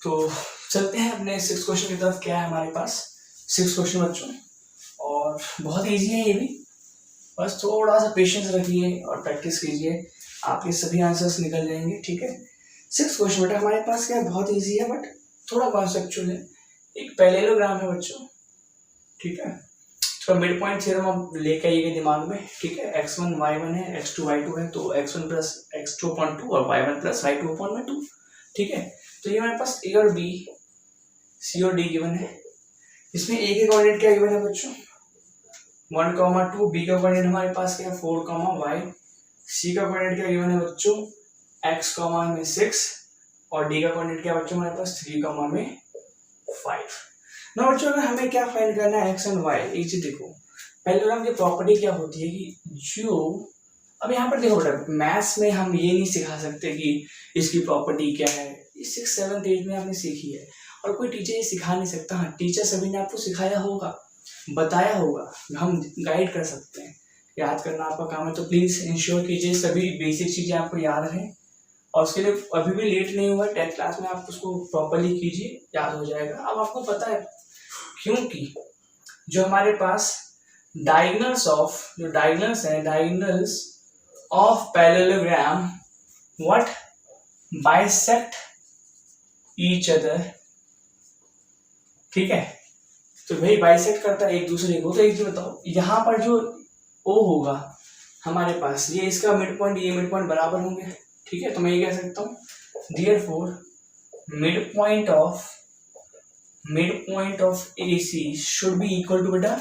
तो चलते हैं अपने 6 क्वेश्चन की तरफ। क्या है हमारे पास 6 क्वेश्चन बच्चों, और बहुत इजी है ये भी, बस थोड़ा सा पेशेंस रखिए और प्रैक्टिस कीजिए, आपके सभी आंसर्स निकल जाएंगे, ठीक है। 6 क्वेश्चन बेटा हमारे पास क्या है, बहुत इजी है बट थोड़ा कॉन्सेप्चुअल है। एक पैरेललोग्राम है बच्चों, ठीक है। तो मिड पॉइंट थ्योरम आप लेके आइएगा दिमाग में, ठीक है। x1 y1 है, x2 y2 है, तो x1 प्लस x2 अपॉन 2 और y1 प्लस y2 अपॉन में 2, ठीक है। तो ये हमारे पास a और b, c और d गिवन है। इसमें a के कोऑर्डिनेट क्या गिवन है बच्चों 1,2, b का कोऑर्डिनेट हमारे पास क्या है 4, y, c का कोऑर्डिनेट क्या गिवन है बच्चों x, में 6 और d का कोऑर्डिनेट क्या बच्चों हमारे पास 3, में 5। ना बच्चों अगर हमें क्या फाइंड करना है x एंड y, एक चीज देखो पैरेललोग्राम की प्रॉपर्टी क्या होती है कि जो अब यहाँ पर देखो बेटा मैथ्स में हम ये नहीं सिखा सकते कि इसकी प्रॉपर्टी क्या है, 6th 7th 8th में आपने सीखी है और कोई टीचर ये सिखा नहीं सकता। हाँ टीचर सभी ने आपको सिखाया होगा, बताया होगा, हम गाइड कर सकते हैं, याद करना आपका काम है। तो प्लीज इंश्योर कीजिए सभी बेसिक चीजें आपको याद रहें, और उसके लिए अभी भी लेट नहीं हुआ, 10th क्लास में आप उसको प्रॉपरली कीजिए, याद हो जाएगा। अब आपको पता है क्योंकि जो हमारे पास diagonals of parallelogram what bisect each other, ठीक है। तो भाई बाइसेक्ट करता है एक दूसरे को। तो एक चीज बताओ यहाँ पर जो O होगा हमारे पास, ये इसका मिड पॉइंट ये मिड पॉइंट बराबर होंगे, ठीक है। तो मैं ये कह सकता हूँ therefore mid point of AC should be equal to बेटा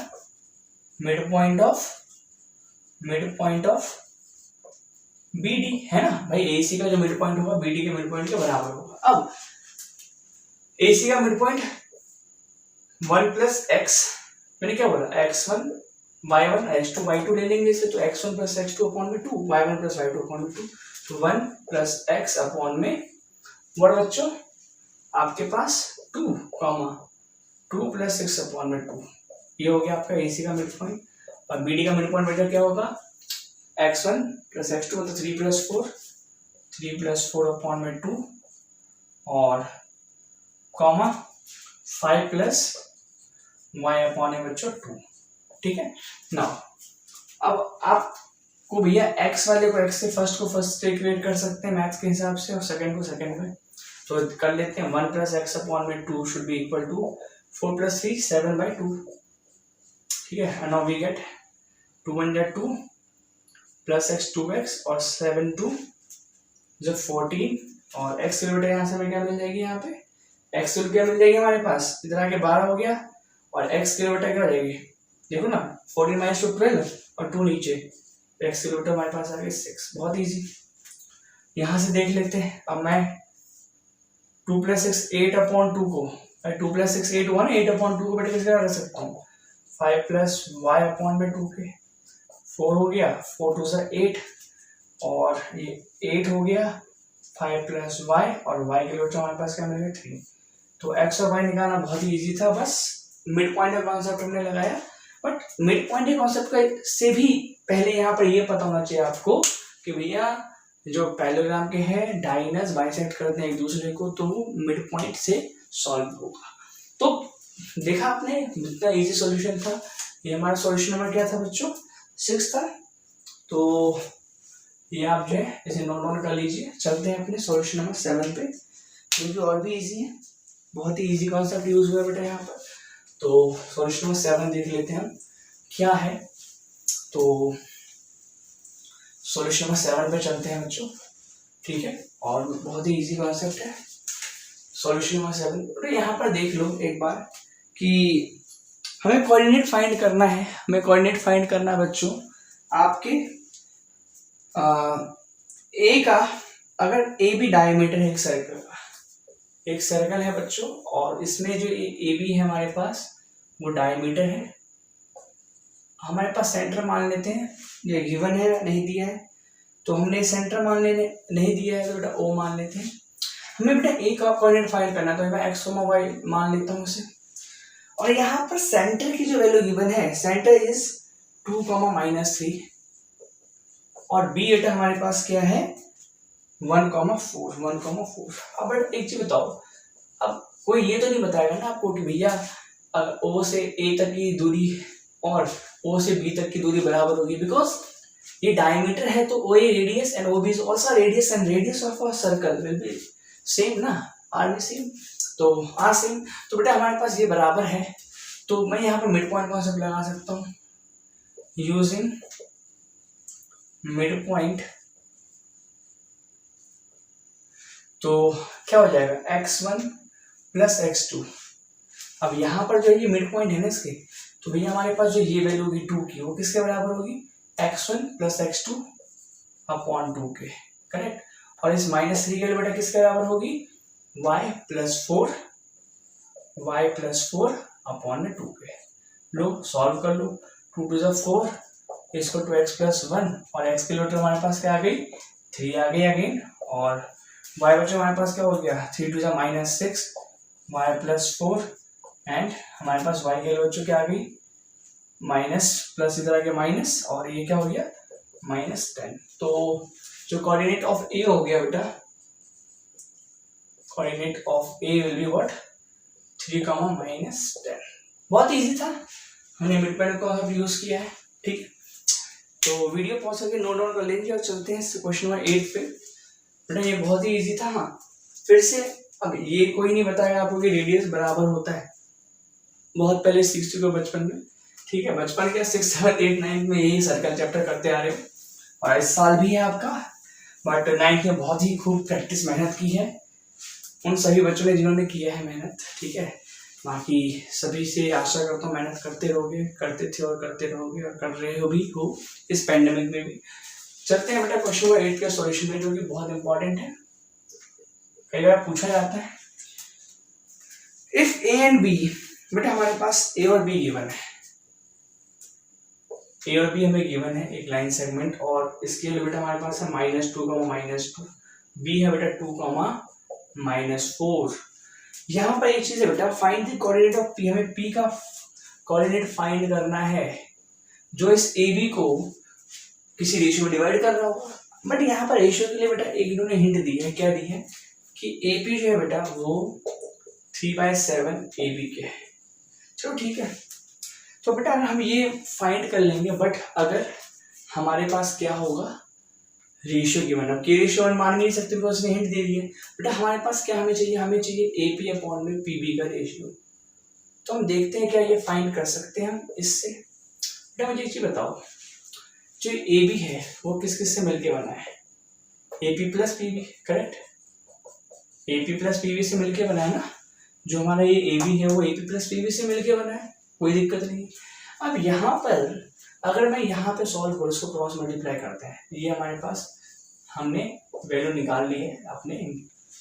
मिड पॉइंट ऑफ BD, है ना भाई। AC का जो मिड पॉइंट होगा BD के मिड पॉइंट के बराबर होगा। अब AC का मिड पॉइंट 1 + x मैंने क्या बोला, x1 y1 x2 y2 ले लेंगे इसे, तो x1 प्लस x2 अपॉन में 2, y1 प्लस y2 अपॉन में 2, तो 1 प्लस x अपॉन में वर्ड बच्चों आपके पास 2 कॉमा 2 प्लस 6 अपॉन में 2, ये हो गया आपका AC का मिड पॉइंट। और BD का मिड पॉइंट बेटा क्या होगा, x1 प्लस x2 मतलब 3 प्लस 4 अपॉन में 2 और कॉमा 5 प्लस y अपॉन में बच्चों 2, ठीक है ना। अब आपको भैया x वाले को x से फर्स्ट को फर्स्ट से इक्वेट कर सकते हैं मैथ्स के हिसाब से और सेकंड को सेकंड में, तो कर लेते हैं 1 प्लस x अपॉन में 2 should be equal to 4 plus 3 7/2, ठीक है। एंड नाउ वी गेट 2 1 जा 2 प्लस x 2x और 7 2 जब 14 और x की बेटा यहाँ से हमें क्या मिल जाएगी, यहाँ पे x की क्या मिल जाएगी हमारे पास, इधर आके 12 हो गया और x की बेटा क्या हो जाएगी, देखो ना 14 माइनस 2 12 और 2 नीचे, x की बेटा हमारे पास आ गई 6, बहुत इजी। यहाँ से देख लेते हैं, अब मैं 2 प्लस 6 8 अपॉन 2 को 2 प्लस 6 8 1 8 अपॉन 2 को बेटा किस तरह रख सकता हूँ 5 प्लस y अपॉन में 2 के 4 हो गया, 4 2 सा 8 और ये 8 हो गया, 5 प्लस y और y के लिए हमारे पास क्या मिलेगा 3। तो x और y निकालना बहुत ही इजी था, बस मिड पॉइंट का कॉन्सेप्ट हमने लगाया। बट मिड पॉइंट के कॉन्सेप्ट का से भी पहले यहाँ पर ये पता होना चाहिए आपको कि भैया जो पैरेललोग्राम के हैं डायगोनल्स बाइसेक्ट करते हैं एक दूसरे को, तो वो मिड पॉइंट से सॉल्व होगा। तो देखा आपने जितना इजी सॉल्यूशन था, ये हमारा सॉल्यूशन नंबर क्या था बच्चों 6 था। तो ये आप जो है इसे नोट डाउन कर लीजिए। चलते हैं अपने सॉल्यूशन नंबर 7 पे, क्योंकि और भी इजी है, बहुत ही इजी कॉन्सेप्ट यूज हुआ बेटा यहाँ पर। तो सॉल्यूशन नंबर 7 देख लेते हैं हम क्या है। तो सॉल्यूशन नंबर 7 पे चलते हैं बच्चों, ठीक है, और बहुत ही इजी कॉन्सेप्ट है सॉल्यूशन नंबर 7। तो यहाँ पर देख लो एक बार कि हमें कोऑर्डिनेट फाइंड करना है, हमें कोऑर्डिनेट फाइंड करना है बच्चों आपके ए का, अगर ए बी डायमीटर है एक सर्कल का, एक सर्कल है बच्चों और इसमें जो ए बी है हमारे पास वो डायमीटर है, हमारे पास सेंटर मान लेते हैं, ये गिवन है नहीं दिया है तो हमने सेंटर मान लेने, नहीं दिया है तो बेटा ओ मान लेते हैं। हमें बेटा ए का कोऑर्डिनेट फाइंड करना है, तो मैं एक्स वाई मान लेता हूँ उसे। और यहाँ पर सेंटर की जो वैल्यू गिवन है, सेंटर इज 2, -3 और बी बेटा हमारे पास क्या है 1,4। अब बेटा एक चीज बताओ, अब कोई ये तो नहीं बताएगा ना आपको कि भैया ओ से ए तक की दूरी और ओ से बी तक की दूरी बराबर होगी, बिकॉज ये डायमीटर है तो O A radius and O B is also radius and radius of a circle will be same ना, आर बी सेम, तो आर सेम, तो बेटा हमारे पास ये बराबर है। तो मैं यहाँ पर मिड पॉइंट कॉन्सेप्ट लगा सकता हूँ यूजिंग मिड पॉइंट। तो क्या हो जाएगा x1 प्लस x2। अब यहाँ पर जो ये मिड पॉइंट है ना इसके, तो भैया हमारे पास जो ये वैल्यू होगी 2 की, वो किसके बराबर होगी x1 प्लस x2 अपॉन 2 के, करेक्ट। और इस -3 के लिए बेटा किसके बराबर होगी y प्लस 4 अपॉन में 2 के। लो सॉल्व कर लो, 2 2 जा 4, इसको 2x प्लस 1 और x के लिए हमारे पास क्या आ गई 3 आ गई अगेन, और y बच्चे हमारे पास क्या हो गया 3 2 जा -6 y प्लस 4 एंड हमारे पास y के लिए बच्चों क्या आ गई माइनस प्लस इधर आ गया माइनस और ये क्या हो गया -10। तो जो कोऑर्डिनेट ऑफ ए हो गया बेटा, coordinate of A will be what 3, -10। बहुत इजी था, हमने मिड पॉइंट को यूज किया है, ठीक। तो वीडियो पॉज करके नोट डाउन कर लीजिए और चलते हैं क्वेश्चन नंबर 8 पे। बेटा ये बहुत ही इजी था। हाँ फिर से, अब ये कोई नहीं बताएगा आपको कि रेडियस बराबर होता है, बहुत पहले सीख चुके हो बचपन में, ठीक है, बचपन के 6 7 8 9 में यही सर्कल चैप्टर करते आ रहे हो और इस साल भी है आपका, बट 9th में बहुत ही खूब प्रैक्टिस मेहनत की है उन सभी बच्चों ने जिन्होंने किया है मेहनत, ठीक है। बाकी सभी से आशा करता हूँ मेहनत करते रहोगे, करते थे और करते रहोगे और कर रहे हो भी हो इस पैंडेमिक में भी। चलते हैं बेटा क्वेश्चन नंबर 8 के सॉल्यूशन में, जो कि बहुत इंपॉर्टेंट है, कई बार पूछा जाता है। इफ ए एंड बी, बेटा हमारे पास ए और बी गिवन है, ए और बी हमें गिवन है एक लाइन सेगमेंट, और इसके लिए बेटा हमारे पास है -2, बी है बेटा 2, -4। यहाँ पर एक चीज है बेटा, find the coordinate of P, हमें पी का कोऑर्डिनेट फाइंड करना है जो इस ए बी को किसी रेशियो में डिवाइड कर रहा होगा। बट यहाँ पर रेशियो के लिए बेटा एक इन्होंने हिंट दी है, क्या दी है कि ए पी जो है बेटा वो 3/7 ए बी के है। चलो ठीक है, तो बेटा हम ये फाइंड कर लेंगे, बट अगर हमारे पास क्या होगा रेशियो गिवन, अब के रेशियो हम मान नहीं सकते बिकॉज उसने हिंट दे दी है। बेटा हमारे पास क्या हमें चाहिए ए पी अपॉन में पी बी का रेशियो। तो हम देखते हैं क्या ये फाइंड कर सकते हैं हम इससे। बेटा मुझे एक चीज बताओ, जो ए बी है वो किस किस से मिलके बना है? A P plus P B, correct? A P plus P B से मिलके बना है ना। जो हमारा ये ए बी है वो A P plus P B से मिलके बना है, कोई दिक्कत नहीं। अब यहाँ पर अगर मैं यहाँ पे सॉल्व करूँ, इसको क्रॉस मल्टीप्लाई करते हैं, ये हमारे पास हमने वैल्यू निकाल ली है अपने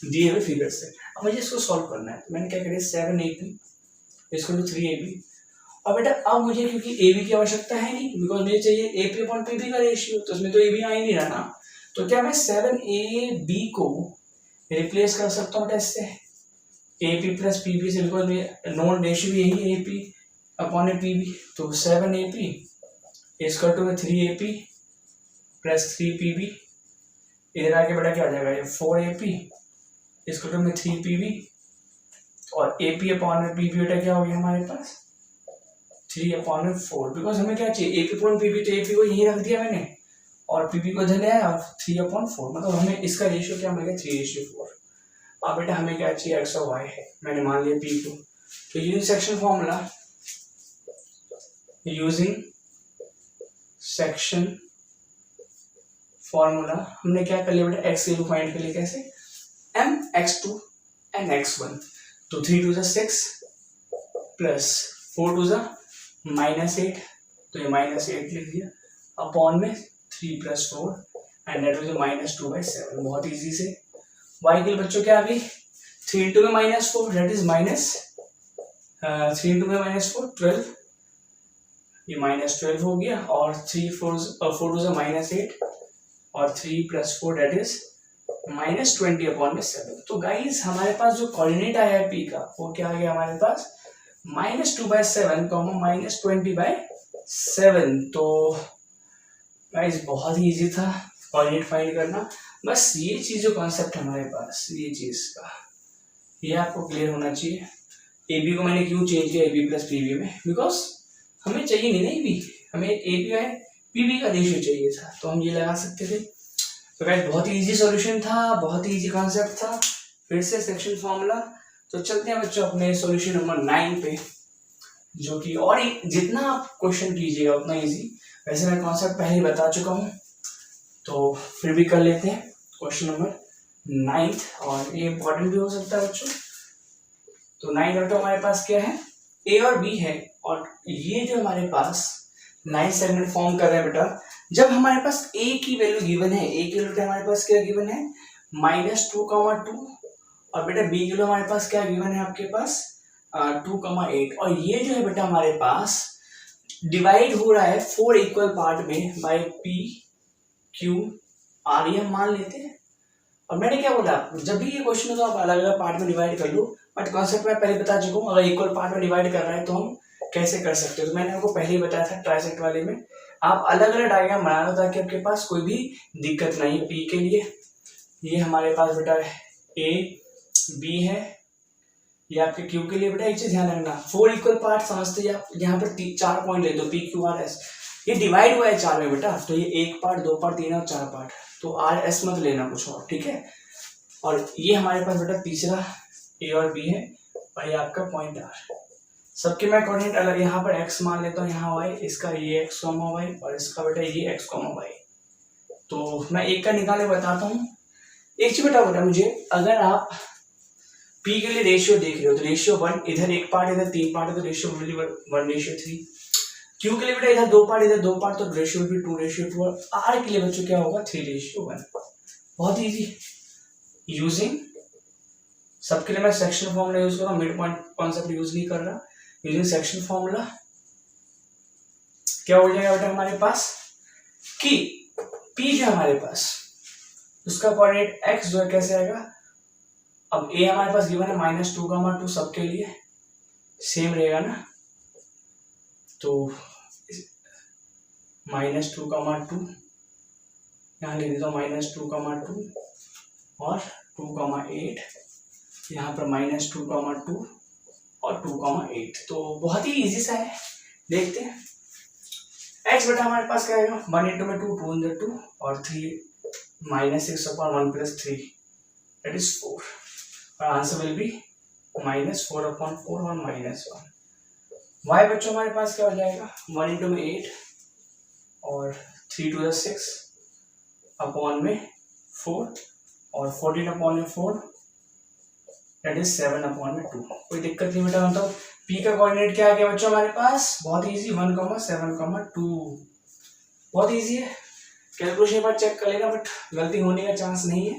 दिए हुए फिगर से। अब मुझे इसको सॉल्व करना है, तो मैंने क्या करिए 7 ए पी इसको 3 ए बी। और बेटा अब मुझे क्योंकि ए बी की आवश्यकता है नहीं, बिकॉज मुझे चाहिए A P upon P B का रेशियो, तो इसमें तो ए बी आ ही नहीं रहा ना। तो क्या मैं 7 ए बी को रिप्लेस कर सकता हूँ इससे A P plus P B से, बिकॉज नोन रेशियो यही है A P upon A P B. तो 7 ए पी इसका टू में 3 A P plus 3 P B, इधर आके बेटा क्या आ जाएगा ये 4 ए पी इसका टू में 3 पी बी, और ए पी अपॉन में पी बी बेटा क्या हो गया हमारे पास 3/4, बिकॉज हमें क्या चाहिए A P upon P B, तो ए पी को यहीं रख दिया मैंने और पी बी को इधर ले आया 3/4, मतलब हमें इसका रेशियो क्या मिल गया 3:4। अब बेटा हमें क्या चाहिए एक्स और वाई, मैंने मान लिया पी को। तो यूजिंग सेक्शन फॉर्मूला हमने क्या कर लिया बेटा एक्स की फाइंड कर लिया, कैसे m x2 and x1। तो 3 2 6 प्लस 4 2 -8, तो ये -8 लिख दिया अपॉन में 3 + 4 एंड दैट वाज -2/7। बहुत इजी से y के लिए बच्चों क्या आ गई 3 × -4 दैट इज -3 × -4 12, ये -12 हो गया, और 3 4 2 -8 और 3 + 4 दैट इज -20/7। तो गाइस हमारे पास जो कोऑर्डिनेट आया है p का वो क्या आ गया हमारे पास -2/7, -20/7। तो गाइस बहुत ही इजी था कोऑर्डिनेट फाइंड करना। बस ये चीज जो कॉन्सेप्ट है हमारे पास, ये चीज का ये आपको क्लियर होना चाहिए। ए बी को मैंने क्यों चेंज किया A B plus P B में, बिकॉज हमें चाहिए नहीं ना ए बी, हमें ए बी है पी बी का रेशियो चाहिए था, तो हम ये लगा सकते थे। तो गाइस बहुत ही इजी सॉल्यूशन था, बहुत ही इजी कॉन्सेप्ट था। फिर से सेक्शन फॉर्मूला। तो चलते हैं बच्चों अपने सॉल्यूशन नंबर 9 पे, जो कि और जितना आप क्वेश्चन कीजिएगा उतना इजी। वैसे मैं कॉन्सेप्ट पहले ही बता चुका हूँ, तो फिर भी कर लेते हैं क्वेश्चन नंबर 9, और ये इंपॉर्टेंट भी हो सकता है बच्चों। तो 9 तो हमारे पास क्या है ए और बी है, और ये जो हमारे पास 9 सेगमेंट फॉर्म कर रहे हैं बेटा, जब हमारे पास ए की वैल्यू गिवन है, ए की वैल्यू हमारे पास क्या गिवन है -2,2, और बेटा बी की वैल्यू हमारे पास क्या गिवन है आपके पास 2,8, और ये जो है बेटा हमारे पास डिवाइड हो रहा है 4 इक्वल पार्ट में बाय पी क्यू आर, ये हम मान लेते हैं। और मैंने क्या बोला, जब भी ये क्वेश्चन हो तो आप अलग अलग पार्ट में डिवाइड कर लो, बट कॉन्सेप्ट मैं पहले बता चुका हूँ, अगर इक्वल पार्ट में डिवाइड कर रहा है तो हम कैसे कर सकते हो। तो मैंने आपको पहले ही बताया था ट्राइसेक्ट वाले में आप अलग अलग डायग्राम बना लो ताकि आपके पास कोई भी दिक्कत नहीं है। पी के लिए ये हमारे पास बेटा ए बी है, ये आपके क्यू के लिए बेटा एक चीज ध्यान रखना 4 इक्वल पार्ट समझते हैं आप, यहाँ पर 4 पॉइंट ले दो पी क्यू आर एस, ये डिवाइड हुआ है 4 में बेटा, तो ये 1 पार्ट 2 पार्ट 3 और 4 पार्ट, तो आर एस मत लेना कुछ और, ठीक है। और ये हमारे पास बेटा तीसरा ए और बी है, और ये आपका पॉइंट आर। सबके मैं कोऑर्डिनेट अलग यहाँ पर x मान लेता हूँ, यहाँ y, इसका ये x, y और इसका बेटा ये x, y। तो मैं एक का निकाले बताता हूँ। एक चीज बेटा मुझे, अगर आप p के लिए रेशियो देख रहे हो तो रेशियो 1, इधर 1 पार्ट इधर 3 पार्ट है तो रेशियो 1:3। q के लिए बेटा इधर 2 पार्ट इधर 2 पार्ट तो रेशियो भी 2:2, और r के लिए बच्चों क्या होगा 3:1। बहुत इजी। यूजिंग सबके लिए मैं सेक्शन फॉर्मूला यूज कर रहा हूँ, मिड पॉइंट कॉन्सेप्ट यूज नहीं कर रहा। यूजिंग सेक्शन फॉर्मूला क्या हो जाएगा बेटा हमारे पास कि P जो हमारे पास उसका कोऑर्डिनेट x जो है कैसे आएगा, अब A हमारे पास गिवन है -2, सबके लिए सेम रहेगा ना, तो -2, यहाँ लिख देता हूँ -2, और 2,8, यहाँ पर -2, और 2,8। तो बहुत ही इजी सा है, देखते हैं। x बेटा हमारे पास क्या आएगा, 1 × 2 2 × 2 और 3 -6/1 + 3 that is 4, और आंसर विल बी -4/4 और -1। y बच्चों हमारे पास क्या हो जाएगा, 1 × 8 और 3 × 6 अपॉन में 4 और 14/4 that is 7/2। कोई दिक्कत नहीं बेटा, मतलब p का कोऑर्डिनेट क्या आ गया बच्चों हमारे पास, बहुत इजी, 1,7,2। बहुत इजी है, कैलकुलेशन पर चेक कर लेना, बट गलती होने का चांस नहीं है।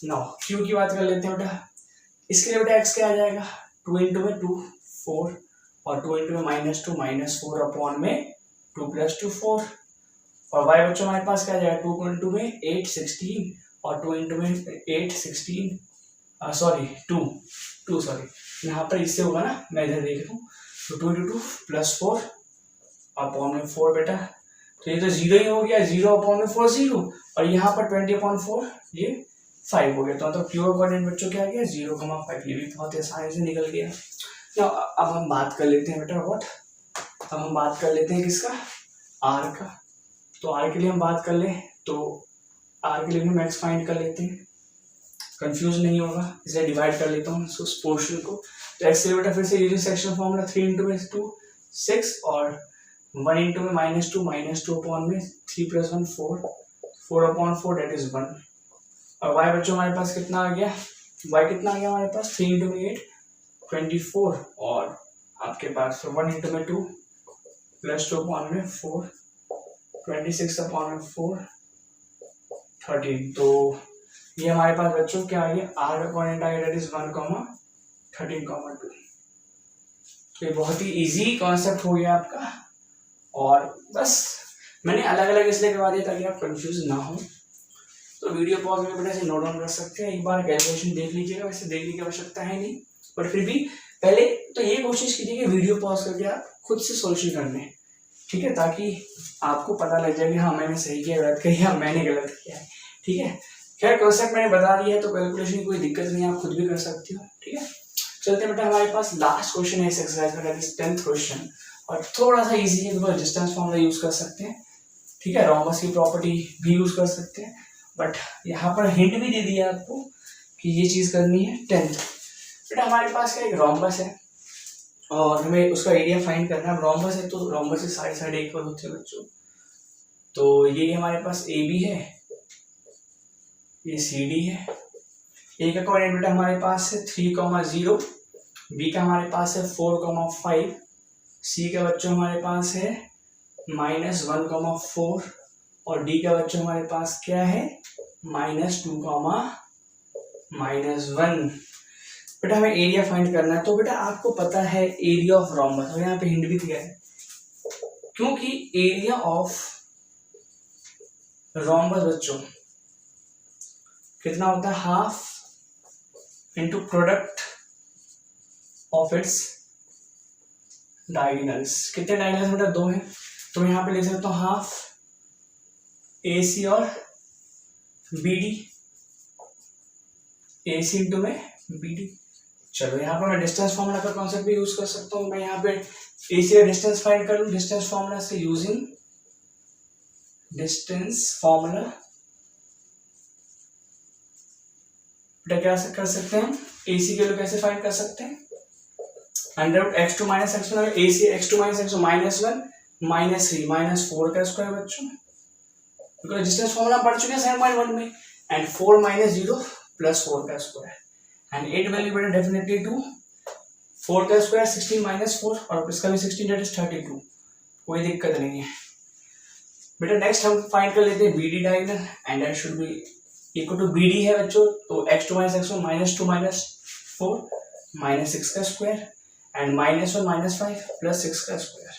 नाउ q की बात कर लेते हैं बेटा, इसके लिए बेटा x क्या आ जाएगा, 2 × 2 4 और 2 × -2 -4 अपॉन में 2 + 2 4, और y बच्चों हमारे पास क्या आ जाएगा, 2 × 2 में 8 16 और 2 × में 8 16 सॉरी 2 सॉरी, यहाँ पर इससे होगा ना, मैं इधर देख रहा हूँ, तो 2 × 2 + 4 अपॉन में 4 बेटा, तो ये तो 0 ही हो गया, 0/4 0, और यहाँ पर 20/4 ये 5 हो गया, तो मतलब क्यू का कोऑर्डिनेट बच्चों क्या आ गया, 0,5। ये भी बहुत आसानी से निकल गया। तो अब हम बात कर लेते हैं बेटा अब हम बात कर लेते हैं किसका, आर का। तो आर के लिए हम बात कर लें, तो आर के लिए हम एक्स फाइंड कर लेते हैं, कंफ्यूज नहीं होगा, इसे डिवाइड कर लेता हूँ उस पोर्शन को। तो एक्स बेटा फिर से यूजिंग सेक्शन फॉर्मूला 3 × 2 6 और 1 × में -2 अपॉन में 3 + 1 4 4/4 that is 1, और y बच्चों हमारे पास कितना आ गया, y कितना आ गया हमारे पास, 3 × 8 24 और आपके पास 1 × 2 + 2 अपॉन में 4 26/4 13। तो ये हमारे पास बच्चों क्या आ गया, आर का कोऑर्डिनेट आ गया, that is 1,13,2। तो ये बहुत ही इजी कॉन्सेप्ट हो गया आपका, और बस मैंने अलग अलग इसलिए करवा दिया ताकि आप कंफ्यूज ना हो। तो वीडियो पॉज में बेटा से नोट डाउन कर सकते हैं, एक बार कैलकुलेशन देख लीजिएगा, वैसे देखने की आवश्यकता है नहीं, पर फिर भी पहले तो ये कोशिश कीजिए कि वीडियो पॉज करके आप खुद से सोल्यूशन कर लें, ठीक है, ताकि आपको पता लग जाए कि हाँ मैंने सही किया, गलत किया, मैंने गलत किया है, ठीक है। खैर कॉन्सेप्ट मैंने बता दिया है, तो कैलकुलेशन की कोई दिक्कत नहीं है, आप खुद भी कर सकते हो, ठीक है। चलते बेटा हमारे पास लास्ट क्वेश्चन है इस एक्सरसाइज का, 10th क्वेश्चन, और थोड़ा सा इजी है, तो डिस्टेंस फॉर्मूला यूज कर सकते हैं, ठीक है, रोम्बस की प्रॉपर्टी भी यूज कर सकते हैं, बट यहाँ पर हिंट भी दे दिया आपको कि ये चीज करनी है 10th। बेटा हमारे पास क्या एक रोम्बस है और हमें उसका एरिया फाइंड करना है। रोम्बस है तो रोम्बस के साइड साइड इक्वल होते हैं बच्चों, तो ये हमारे पास ए बी है, ये सी डी है, ए का कोऑर्डिनेट बेटा हमारे पास है 3,0, बी का हमारे पास है 4,5, सी का बच्चों हमारे पास है -1,4 और डी का बच्चों हमारे पास क्या है -2,-1। बेटा हमें एरिया फाइंड करना है, तो बेटा आपको पता है एरिया ऑफ रोम्बस, और यहाँ पे हिंट भी दिया है, क्योंकि एरिया ऑफ रोम्बस बच्चों कितना होता है, half into product of its diagonals. कितने डायगोनल्स बेटा, 2 हैं, तो मैं यहाँ पे ले सकता हूँ हाफ ए सी और बी डी, ए सी इंटू में बी डी। चलो यहाँ पर मैं डिस्टेंस फॉर्मूला का कॉन्सेप्ट भी यूज कर सकता हूँ, मैं यहाँ पे ए सी का डिस्टेंस फाइंड कर लूँ डिस्टेंस फॉर्मूला से, यूजिंग डिस्टेंस फॉर्मूला। बेटा क्या कर सकते हैं हम, ए सी के लिए कैसे फाइंड कर सकते हैं, √x2 - x1, ए सी x2 - x1 -1 -3 -4 का स्क्वायर बच्चों, क्योंकि डिस्टेंस फॉर्मूला पढ़ चुके हैं 7.1 में, एंड 4 - 0 + 4 का स्क्वायर, एंड 8 वैल्यू बेटा डेफिनेटली 2, 4 का स्क्वायर 16 - 4 और इसका भी 16 that is 32, कोई दिक्कत नहीं है। बेटा नेक्स्ट हम फाइंड कर लेते हैं B D diagonal, and that should be equal to B D है बच्चों, तो x2 - x1 -2 - 4 -6 का स्क्वायर एंड -1 - 5 + 6 का स्क्वायर,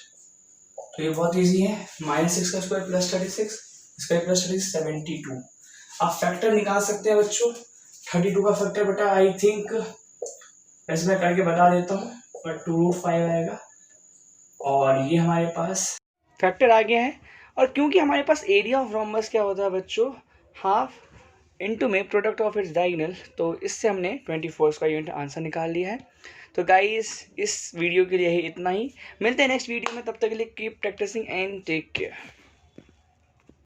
तो ये बहुत इजी है, -6 का स्क्वायर प्लस 36, इसका प्लस 36 72। आप फैक्टर निकाल सकते हैं बच्चों, 32 का फैक्टर बेटा आई थिंक वैसे मैं करके बता देता हूँ, पर 2√5 आएगा और ये हमारे पास फैक्टर आ गया है। और क्योंकि हमारे पास एरिया ऑफ रोम्बस क्या होता है बच्चों, हाफ इनटू में प्रोडक्ट ऑफ इट्स डायगोनल, तो इससे हमने 24 का यूनिट आंसर निकाल लिया है। तो गाइस इस वीडियो के लिए ही इतना ही, मिलते हैं नेक्स्ट वीडियो में, तब तक के लिए keep practising and take care.